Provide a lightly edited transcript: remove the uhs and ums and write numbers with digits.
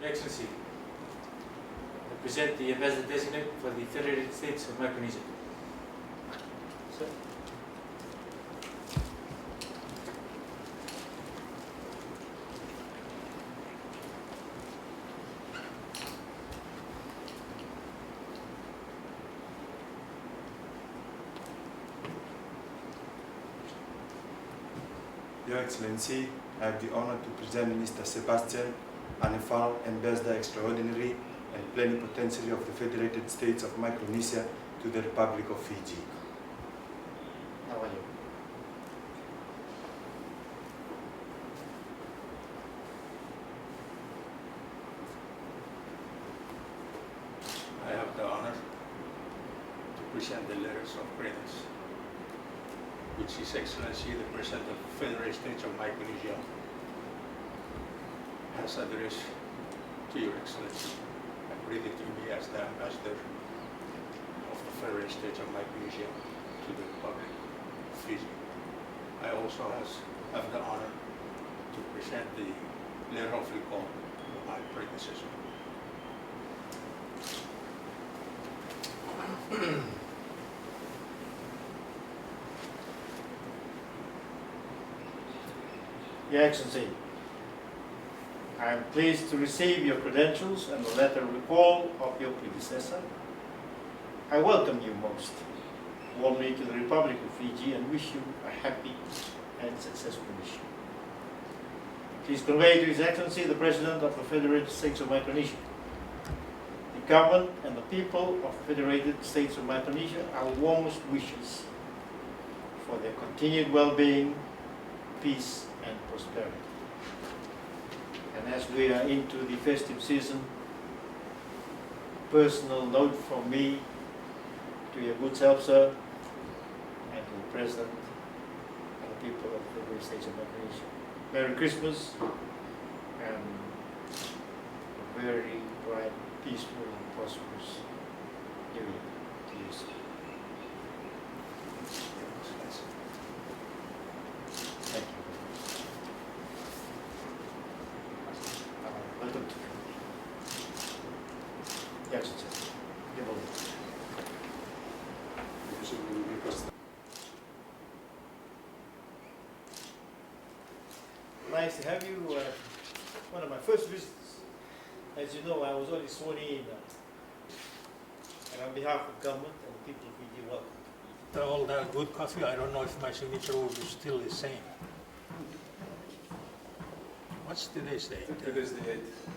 Your Excellency, I present the Ambassador Designate for the Federated States of Micronesia. Sir. Your Excellency, I have the honor to present Mr. Sebastian Anefal, Ambassador Extraordinary and Plenipotentiary of the Federated States of Micronesia to the Republic of Fiji. How are you? I have the honor to present the letters of credence, which His Excellency the President of the Federated States of Micronesia has addressed to Your Excellency and read it to me as the Ambassador of the Federated States of Micronesia to the Republic of Fiji. I also have the honor to present the letter of recall of my predecessor. Your Excellency, I am pleased to receive your credentials and the letter of recall of your predecessor. I welcome you most warmly to the Republic of Fiji and wish you a happy and successful mission. Please convey to His Excellency the President of the Federated States of Micronesia. The government and the people of the Federated States of Micronesia our warmest wishes for their continued well-being, peace and prosperity. And as we are into the festive season, personal note from me to your good self, sir, and to the President and the people of the Federated States of Micronesia. Merry Christmas and a very bright, peaceful and prosperous New Year to you, sir. Thank you. Welcome to Yes, sir. Give over. Nice to have you. One of my first visits. As you know, I was only sworn in. And on behalf of government and the people of Fiji, welcome. After all that good coffee, I don't know if my signature will be still the same. What's today's date? Today's the 8th.